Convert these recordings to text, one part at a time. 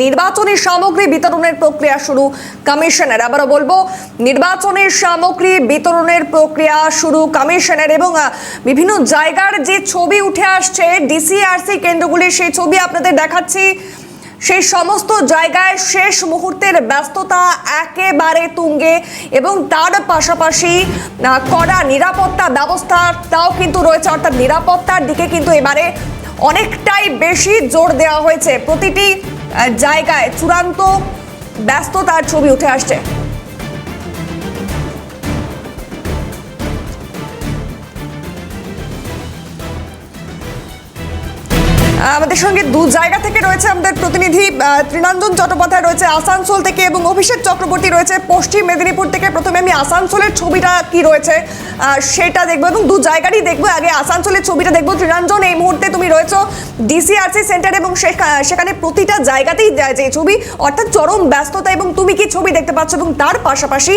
নির্বাচনী সামগ্রী বিতরণের প্রক্রিয়া শুরু কমিশনের। আবারও বলবো, নির্বাচনী সামগ্রী বিতরণের প্রক্রিয়া শুরু কমিশনের এবং বিভিন্ন জায়গার যে ছবি উঠে আসছে ডিসিআরসি কেন্দ্রগুলির, সেই ছবি আপনাদের দেখাচ্ছি। সেই সমস্ত জায়গায় শেষ মুহূর্তের ব্যস্ততা একেবারে তুঙ্গে এবং তার পাশাপাশি কড়া নিরাপত্তা ব্যবস্থাটাও কিন্তু রয়েছে, অর্থাৎ নিরাপত্তার দিকে কিন্তু এবারে অনেকটাই বেশি জোর দেওয়া হয়েছে। প্রতিটি জায়গায় চূড়ান্ত ব্যস্ততার ছবি উঠে আসছে। আমাদের সঙ্গে দু জায়গা থেকে রয়েছে আমাদের প্রতিনিধি ত্রিনঞ্জন চট্টোপাধ্যায় রয়েছে আসানসোল থেকে এবং অভিষেক চক্রবর্তী রয়েছে পশ্চিম মেদিনীপুর থেকে। প্রথমে আমি আসানসোলের ছবিটা কি রয়েছে সেটা দেখবো এবং দু জায়গারই দেখবো। আগে আসানসোলের ছবিটা দেখবো। ত্রিনঞ্জন, এই মুহূর্তে তুমি রয়েছো ডিসিআরসি সেন্টার এবং সেখানে প্রতিটা জায়গাতেই যে ছবি, অর্থাৎ চরম ব্যস্ততা, এবং তুমি কি ছবি দেখতে পাচ্ছ এবং তার পাশাপাশি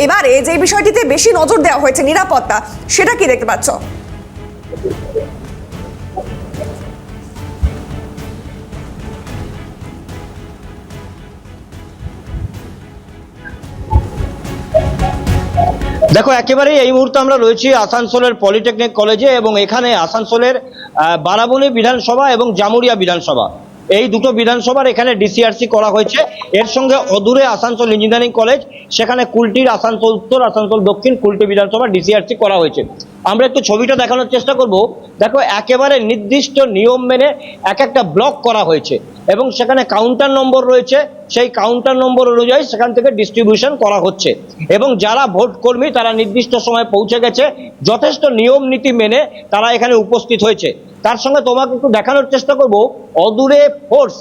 এবারে যে বিষয়টিতে বেশি নজর দেওয়া হয়েছে নিরাপত্তা, সেটা কি দেখতে পাচ্ছ? দেখো, একেবারেই এই মুহূর্তে আমরা রয়েছি আসানসোলের পলিটেকনিক কলেজে এবং এখানে আসানসোলের বারাবণী বিধানসভা এবং জামুরিয়া বিধানসভা, এই দুটো বিধানসভার এখানে ডিসিআরসি করা হয়েছে। এর সঙ্গে অদূরে আসানসোল ইঞ্জিনিয়ারিং কলেজ, সেখানে কুলটির আসানসোল উত্তর, আসানসোল দক্ষিণ কুলটি বিধানসভা ডিসিআরসি করা হয়েছে। আমরা একটু ছবিটা দেখানোর চেষ্টা করব। দেখো, একেবারে নির্দিষ্ট নিয়ম মেনে এক একটা ব্লক করা হয়েছে এবং সেখানে কাউন্টার নম্বর রয়েছে। সেই কাউন্টার নম্বর অনুযায়ী সেখান থেকে ডিস্ট্রিবিউশন করা হচ্ছে এবং যারা ভোট কর্মী তারা নির্দিষ্ট সময় পৌঁছে গেছে, যথেষ্ট নিয়ম নীতি মেনে তারা এখানে উপস্থিত হয়েছে। তার সঙ্গে তোমাকে একটু দেখানোর চেষ্টা করব, অদূরে ফোর্স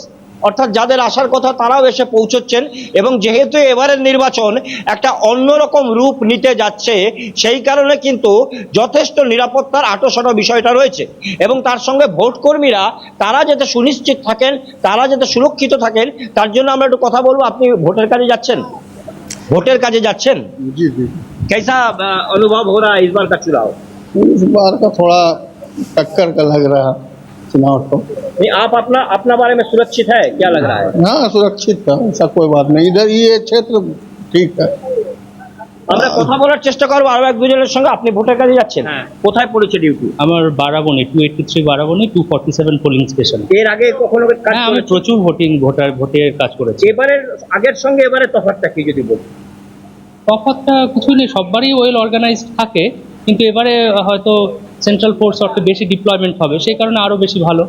অর্থাৎ যাদের আসার কথা তারাও এসে পৌঁছচ্ছেন এবং যেহেতু এবারের নির্বাচন একটা অন্যরকম রূপ নিতে যাচ্ছে, সেই কারণে কিন্তু যথেষ্ট নিরাপত্তার আঁটোসাঁটো বিষয়টা রয়েছে এবং তার সঙ্গে ভোট কর্মীরা তারা যাতে সুনিশ্চিত থাকেন, তারা যাতে সুরক্ষিত থাকেন, তার জন্য আমরা একটু কথা বলবো। আপনি ভোটের কাজে যাচ্ছেন? ভোটের কাজে যাচ্ছেন? जी जी। कैसा अनुभव हो रहा है इस बार का चुनाव? इस बार का थोड़ा टक्कर का लग रहा है चुनाव तो। नहीं, आप अपना बारे में सुरक्षित है, क्या लग रहा है? हाँ, सुरक्षित है, ऐसा कोई बात नहीं। इधर ये क्षेत्र ठीक है। আমরা কথা বলার চেষ্টা করবো আরো এক দুজনের সঙ্গে। আপনি ভোটের কাজে যাচ্ছেন? কোথায় পড়েছে ডিউটি? আমার বারাবণী 283 বারাবণী 247 পোলিং স্টেশন। এর আগে কখনো কাজ হ্যাঁ, আমি প্রচুর ভোটের কাজ করেছি। এবারের আগের সঙ্গে এবারে তফাৎটা কি যদি বলি? তফাৎটা কিছু নেই, সববারই ওয়েল অর্গানাইজড থাকে, কিন্তু এবারে হয়তো সেন্ট্রাল ফোর্স একটু বেশি ডিপ্লয়মেন্ট হবে, সেই কারণে আরো বেশি ভালো।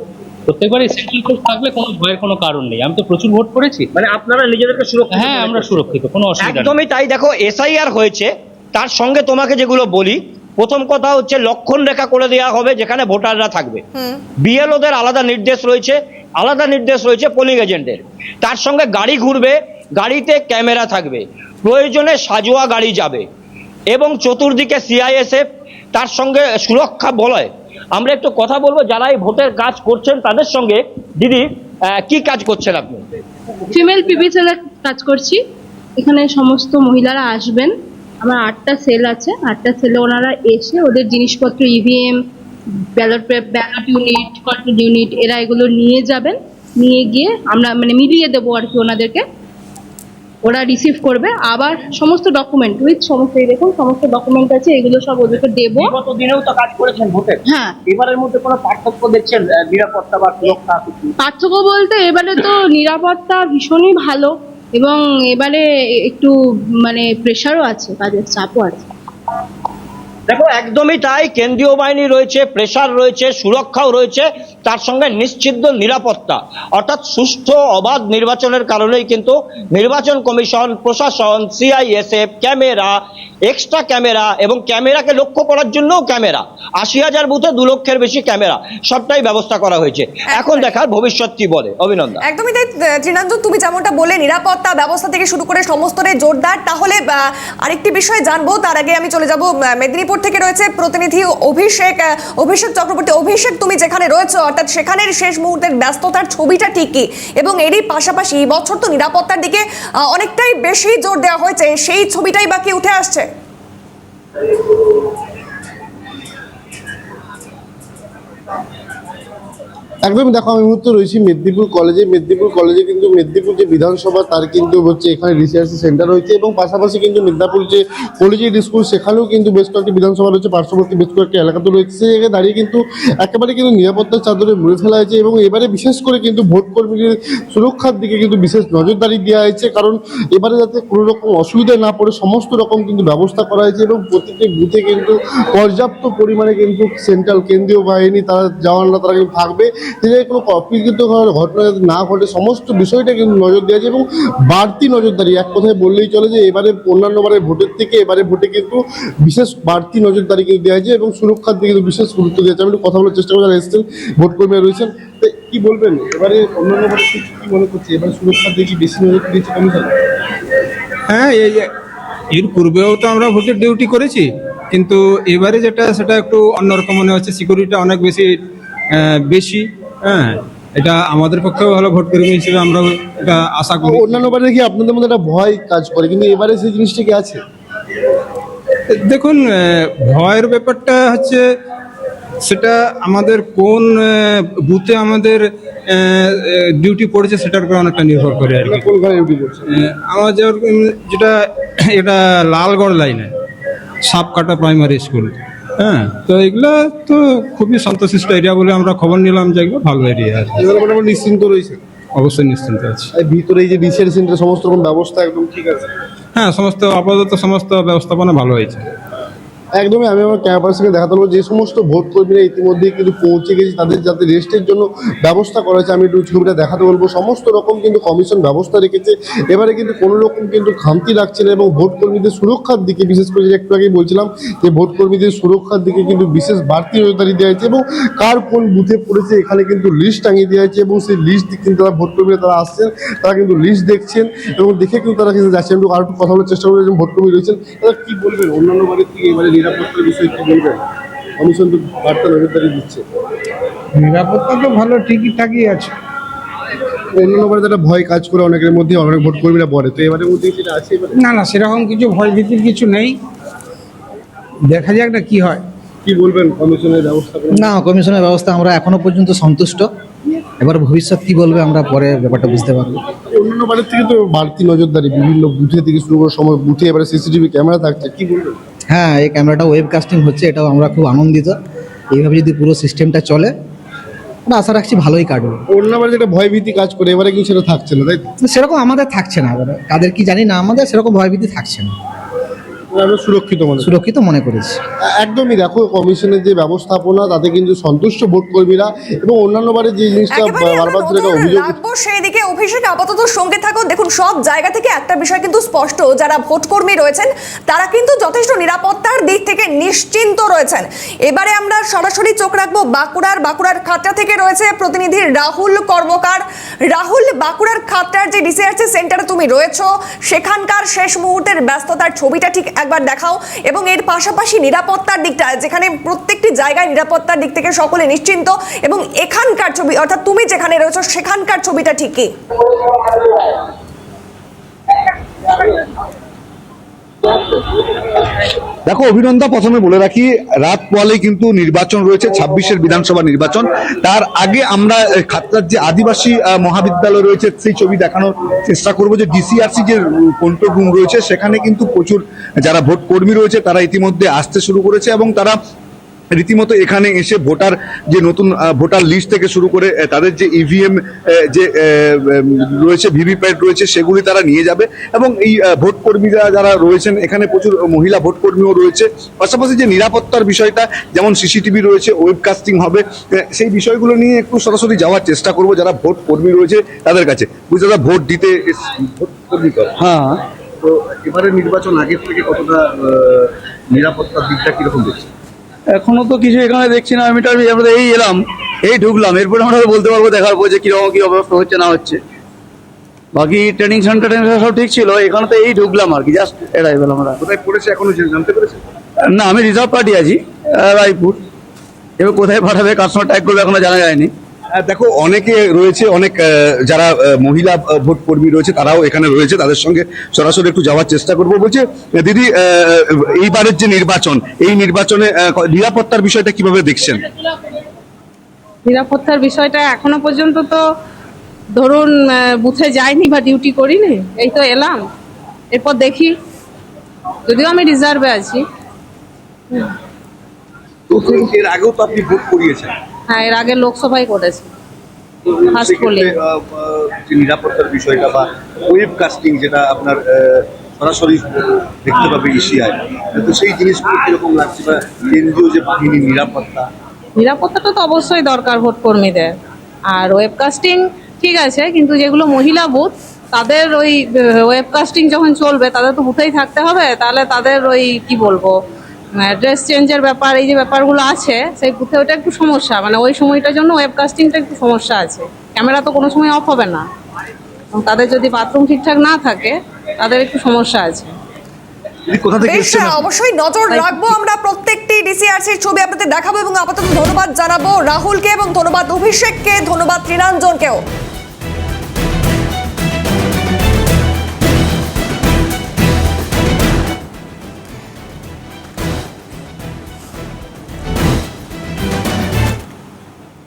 প্রত্যেকবারই সেন্ট্রাল ফোর্স থাকলে কোনো ভয়ের কোনো কারণ নেই। আমি তো প্রচুর ভোট করেছি। মানে আপনারা নিজেদেরকে সুরক্ষিত? হ্যাঁ, আমরা সুরক্ষিত, কোনো অসুবিধা নেই। একদমই তাই। দেখো, এসআইআর হয়েছে, তার সঙ্গে তোমাকে যেগুলো বলি, প্রথম কথা হচ্ছে লক্ষণ রেখা করে দেওয়া হবে যেখানে ভোটাররা থাকবে। বিএলওদের আলাদা নির্দেশ রয়েছে পোলিং এজেন্টের। তার সঙ্গে গাড়ি ঘুরবে, গাড়িতে ক্যামেরা থাকবে, প্রয়োজনে সাজোয়া গাড়ি যাবে এবং চতুর্দিকে সিআইএসএফ, তার সঙ্গে সুরক্ষা বলয়। আমরা একটু কথা বলবো যারা এই ভোটের কাজ করছেন তাদের সঙ্গে। দিদি, কি কাজ করছেন আপনি? ফিমেল পিপি সেলে কাজ করছি। এখানে সমস্ত মহিলারা আসবেন। আমার 8টা সেল আছে, 8টা সেলে ওনারা এসে ওদের জিনিসপত্র, EVM, ballot unit, control unit, এরা এগুলো নিয়ে যাবেন। নিয়ে গিয়ে আমরা মিলিয়ে দেবো আর কি ওনাদেরকে। ওরা রিসিভ করবে, আবার সমস্ত ডকুমেন্ট উইথ সমস্ত, দেখুন সমস্ত ডকুমেন্ট আছে, এগুলো সব ওদেরকে দেবো। গত দিনেও তো কাজ করেছেন ভোটে। হ্যাঁ। এবারের মধ্যে কোনো পার্থক্য দেখছেন নিরাপত্তা বা সুরক্ষা? পার্থক্য বলতে এবারে তো নিরাপত্তা ভীষণই ভালো এবং এবারে একটু প্রেশারও আছে, কাজের চাপও আছে। দেখো, একদমই তাই। কেন্দ্রীয় বাহিনী রয়েছে, প্রেসার রয়েছে, সুরক্ষাও রয়েছে, তার সঙ্গে নিশ্চিত নিরাপত্তা। অর্থাৎ সুষ্ঠু অবাধ নির্বাচনের কারণেই কিন্তু নির্বাচন কমিশন, প্রশাসন, সিআইএসএফ, ক্যামেরা, এক্সট্রা ক্যামেরা এবং ক্যামেরাকে লক্ষ্য করার জন্যও ক্যামেরা, 80,000 বুথে 2 লক্ষের বেশি ক্যামেরা, সবটাই ব্যবস্থা করা হয়েছে। এখন দেখার ভবিষ্যৎ কি বলে। অভিনন্দন। একদমই তাই ত্রিনঞ্জন, তুমি যেমনটা বলে নিরাপত্তা ব্যবস্থা থেকে শুরু করে সমস্তটাই জোরদার। তাহলে আরেকটি বিষয় জানবো, তার আগে আমি চলে যাব মেদিনীপুর থেকে রয়েছে প্রতিনিধি অভিষেক চক্রবর্তী। অভিষেক, তুমি যেখানে রয়েছে অর্থাৎ সেখানের শেষ মুহূর্তের ব্যস্ততার ছবিটা ঠিকই, এবং এরই পাশাপাশি এই বছর তো নিরাপত্তার দিকে অনেকটাই বেশি জোর দেওয়া হয়েছে, সেই ছবিটাই বাকি উঠে আসছে। একদমই দেখো, আমি মুহূর্তে রয়েছি মেদিনীপুর কলেজে কিন্তু মেদিনীপুর যে বিধানসভা তার কিন্তু হচ্ছে এখানে রিসার্চ সেন্টার রয়েছে এবং পাশাপাশি কিন্তু মেদিনীপুর যে কলেজিয়েট স্কুল সেখানেও কিন্তু বেশ কয়েকটি বিধানসভা রয়েছে, পার্শ্ববর্তী বেশ কয়েকটি এলাকাতে রয়েছে। সেই জায়গায় দাঁড়িয়ে কিন্তু একেবারে কিন্তু নিরাপত্তার চাদরে মুড়ে ফেলা হয়েছে এবং এবারে বিশেষ করে কিন্তু ভোট কর্মীদের সুরক্ষার দিকে কিন্তু বিশেষ নজরদারি দেওয়া হয়েছে, কারণ এবারে যাতে কোনো রকম অসুবিধায় না পড়ে সমস্ত রকম কিন্তু ব্যবস্থা করা হয়েছে এবং প্রতিটি বুথে কিন্তু পর্যাপ্ত পরিমাণে কিন্তু সেন্ট্রাল কেন্দ্রীয় বাহিনী তারা জওয়ানরা তারা কিন্তু থাকবে, যে কোনো অপ্রীতিকর ঘটনা যাতে না ঘটে সমস্ত বিষয়টা কিন্তু নজর দেওয়া আছে এবং বাড়তি নজরদারি এক কথায় বললেই চলে যে এবারে অন্যান্য বারের ভোটের থেকে এবারে ভোটে কিন্তু বিশেষ বাড়তি নজরদারি কিন্তু দেওয়া হয়েছে এবং সুরক্ষার দিকে কিন্তু বিশেষ গুরুত্ব দেওয়া হয়েছে। আমি একটু কথা বলার চেষ্টা করে যারা এসেছেন ভোট কর্মীরা রয়েছেন, তো কি বলবেন এবারে অন্যান্য বারে কি মনে করছে এবারে সুরক্ষার দিকে বেশি নজর দিয়েছে কমিশন? হ্যাঁ, এর পূর্বেও তো আমরা ভোটের ডিউটি করেছি, কিন্তু এবারে যেটা সেটা একটু অন্যরকম মনে হচ্ছে, সিকিউরিটিটা অনেক বেশি। হ্যাঁ, এটা আমাদের পক্ষেও ভালো, ভোট কর্মী হিসেবে আমরা এটা আশা করি। অন্যান্য বারে কি আপনাদের মধ্যে একটা ভয় কাজ করে, কিন্তু এবারে সেই জিনিসটা কি আছে? দেখুন, ভয়ের ব্যাপারটা হচ্ছে সেটা আমাদের কোন বুথে আমাদের ডিউটি পড়েছে সেটার উপর অনেকটা নির্ভর করে আর কি। কোন ঘরে ডিউটি করছে? আমার যেটা এটা লালগড় লাইনে সাপকাটা প্রাইমারি স্কুল। হ্যাঁ, তো এগুলো তো খুবই শান্তশিষ্ট এরিয়া বলে আমরা খবর নিলাম যে এগুলো ভালো এরিয়া আর কি। এবারে মোটামুটি নিশ্চিন্ত রয়েছে? অবশ্যই নিশ্চিন্ত আছে। এই ভিতরে এই যে রিসার্চ সেন্টার সমস্ত রকম ব্যবস্থা একদম ঠিক আছে? হ্যাঁ, আপাতত সমস্ত ব্যবস্থাপনা ভালো হয়েছে। একদমই, আমি আমার ক্যাম্পাসের সঙ্গে দেখাতে পারবো যে সমস্ত ভোট কর্মীরা ইতিমধ্যেই কিন্তু পৌঁছে গেছে, তাদের যাতে রেস্টের জন্য ব্যবস্থা করা হয়েছে আমি একটু ছবিটা দেখাতে বলবো। সমস্ত রকম কিন্তু কমিশন ব্যবস্থা রেখেছে, এবারে কিন্তু কোনো রকম কিন্তু খামতি রাখছে না এবং ভোট কর্মীদের সুরক্ষার দিকে বিশেষ করে যে একটু আগেই বলছিলাম যে ভোট কর্মীদের সুরক্ষার দিকে কিন্তু বিশেষ বাড়তি নজরদারি দেওয়া হয়েছে এবং কার কোন বুথে পড়েছে এখানে কিন্তু লিস্ট টাঙিয়ে দেওয়া হয়েছে এবং সেই লিস্ট কিন্তু তারা ভোট কর্মীরা তারা আসছেন, তারা কিন্তু লিস্ট দেখছেন এবং দেখে কিন্তু তারা কিন্তু যাচ্ছেন। একটু আর একটু কথা বলার চেষ্টা করবেন ভোট কর্মী রয়েছেন, তারা কি বলবেন অন্যান্য বারের থেকে এবারে নিরাপত্তার বিষয়ে কি বলবেন? কমিশন তো বার্তা নজরদারি দিচ্ছে। নিরাপত্তা তো ভালো ঠিকই আছে। অন্যান্য বারে একটা ভয় কাজ করে অনেকের মধ্যে, অনেক ভোট কর্মীরা বলে, তো এবারে মধ্যে সেটা আছে এবারে? না, সেরকম কিছু ভয় ভীতির কিছু নেই, দেখা যাক না কি হয়। কি বলবেন কমিশনের ব্যবস্থা? না, কমিশনের ব্যবস্থা আমরা এখনো পর্যন্ত সন্তুষ্ট। এবার ভবিষ্যৎ কি বলবে আমরা পরে ব্যাপারটা বুঝতে পারবো। অন্যান্য বারের থেকে তো বাড়তি নজরদারি বিভিন্ন বুথে থেকে শুরু করে সময় বুথে এবারে সিসিটিভি ক্যামেরা থাকছে, কি বলবেন? হ্যাঁ, এই ক্যামেরাটা ওয়েবকাস্টিং হচ্ছে, এটাও আমরা খুব আনন্দিত। এইভাবে যদি পুরো সিস্টেমটা চলে আমরা আশা রাখছি ভালোই কাটবে। অন্য বারে যেটা ভয় ভীতি কাজ করে এবারে কিন্তু সেটা থাকছে না, তাই তো? সেরকম আমাদের থাকছে না, এবারে তাদের কি জানি না, আমাদের সেরকম ভয়ভীতি থাকছে না, আমরা সুরক্ষিত মনে করেছি। একদমই দেখো কমিশনের যে ব্যবস্থাপনা তাতে কিন্তু সন্তুষ্ট ভোট কর্মীরা এবং অন্যান্য বারে যে জিনিসটা বারবার ধরে একটা অভিযোগ রাখবো সেই দিকে। অভিষেক আপাতত সঙ্গে থাকো। দেখুন, সব জায়গা থেকে একটা বিষয় কিন্তু স্পষ্ট, যারা ভোট কর্মী রয়েছেন তারা কিন্তু যথেষ্ট নিরাপত্তার দিক থেকে নিশ্চিন্ত রয়েছেন। এবারে আমরা সরাসরি চোখ রাখবো বাঁকুড়ার খাতড়া থেকে রয়েছে প্রতিনিধি রাহুল কর্মকার। রাহুল, বাঁকুড়ার খাতড়ার যে ডিসিআরসি সেন্টারে তুমি রয়েছো সেখানকার শেষ মুহূর্তের ব্যস্ততার ছবিটা ঠিক একবার দেখাও এবং এর পাশাপাশি নিরাপত্তার দিকটা, যেখানে প্রত্যেকটি জায়গায় নিরাপত্তার দিক থেকে সকলে নিশ্চিন্ত, এবং এখানকার ছবি অর্থাৎ তুমি যেখানে রয়েছো সেখানকার ছবিটা ঠিক কি? দেখো অভিনন্দন, প্রথমে বলে রাখি রাত পোয়ালে কিন্তু নির্বাচন রয়েছে, 26-এর বিধানসভা নির্বাচন। তার আগে আমরা খাতড়ার যে আদিবাসী মহাবিদ্যালয় রয়েছে সেই ছবি দেখানোর চেষ্টা করব। যে ডিসিআরসি যে কন্ট্রোল রুম রয়েছে সেখানে কিন্তু প্রচুর যারা ভোট কর্মী রয়েছে তারা ইতিমধ্যে আসতে শুরু করেছে এবং তারা রীতিমতো এখানে এসে ভোটার যে নতুন ভোটার লিস্ট থেকে শুরু করে তাদের যে ইভিএম যে রয়েছে, ভিভিপ্যাট রয়েছে, সেগুলি তারা নিয়ে যাবে এবং এই ভোট কর্মীরা যারা রয়েছেন এখানে প্রচুর মহিলা ভোট কর্মীও রয়েছে। পাশাপাশি যে নিরাপত্তার বিষয়টা, যেমন সিসিটিভি রয়েছে, ওয়েবকাস্টিং হবে, সেই বিষয়গুলো নিয়ে একটু সরাসরি যাওয়ার চেষ্টা করব যারা ভোট কর্মী রয়েছে তাদের কাছে। বুঝতে দাদা, ভোট দিতে ভোট কর্মী তো হ্যাঁ, তো এবারে নির্বাচন আগের থেকে কতটা নিরাপত্তার দিকটা কিরকম দেখছে? এখনো তো কিছু এখানে দেখছি না, আমরা এই এলাম, এই ঢুকলাম, এরপরে আমরা বলতে পারবো, দেখার পর যে কিরকম কি অবস্থা হচ্ছে না হচ্ছে। বাকি ট্রেনিং সেন্টার সব ঠিক ছিল, এখানে তো এই ঢুকলাম আর কি, জাস্ট এটাই বললাম। আমরা কোথায় পড়েছে এখনো জানতে পেরেছে? না, আমি রিজার্ভ পার্টি আছি রায়পুর, এবার কোথায় পাঠাবে কার সঙ্গে ট্যাগ করবে এখনো জানা যায়নি। দেখো অনেকে রয়েছে, অনেক যারা মহিলা ভোট কর্মী রয়েছে তারাও এখানে রয়েছে, তাদের সঙ্গে সরাসরি একটু যাওয়ার চেষ্টা করবো। বলছে দিদি, এইবারের যে নির্বাচন, এই নির্বাচনে নিরাপত্তার বিষয়টা কিভাবে দেখছেন? নিরাপত্তার বিষয়টা এখনো পর্যন্ত তো ধরুন বুথে যাইনি বা ডিউটি করিনি, এই তো এলাম, এরপর দেখি, যদিও আমি রিজার্ভে আছি। তো এর আগেও তো আপনি ভোট করিয়েছেন, হ্যাঁ, এর আগে লোকসভায় করেছি। First সেক্ষেত্রে polling। যে নিরাপত্তার বিষয়টা বা ওয়েব কাস্টিং যেটা আপনার সরাসরি দেখতে পাবে এশিয়ায়, তো সেই জিনিসগুলো কিরকম লাগছে বা কেন্দ্রীয় যে বাহিনী নিরাপত্তাটা তো অবশ্যই দরকার ভোট কর্মীদের। আর ওয়েবকাস্টিং ঠিক আছে, কিন্তু যেগুলো মহিলা বুথ তাদের ওই ওয়েবকাস্টিং যখন চলবে তাদের তো বুথেই থাকতে হবে, তাহলে তাদের ওই কি বলবো ড্রেস চেঞ্জের ব্যাপার, এই যে ব্যাপারগুলো আছে সেই বুথে ওটা একটু সমস্যা, মানে ওই সময়টার জন্য ওয়েবকাস্টিংটা একটু সমস্যা আছে। ক্যামেরা তো কোনো সময় অফ হবে না, এবং তাদের যদি বাথরুম ঠিকঠাক না থাকে তাদের একটু সমস্যা আছে। কোথা থেকে বেশ, এসেছেন আপনি? অবশ্যই নজর রাখবো আমরা, প্রত্যেকটি ডিসিআরসির ছবি আপনাদের দেখাবো এবং আপাতত ধন্যবাদ জানাবো রাহুলকে এবং ধন্যবাদ অভিষেককে, ধন্যবাদ ত্রিনাঞ্জনকেও।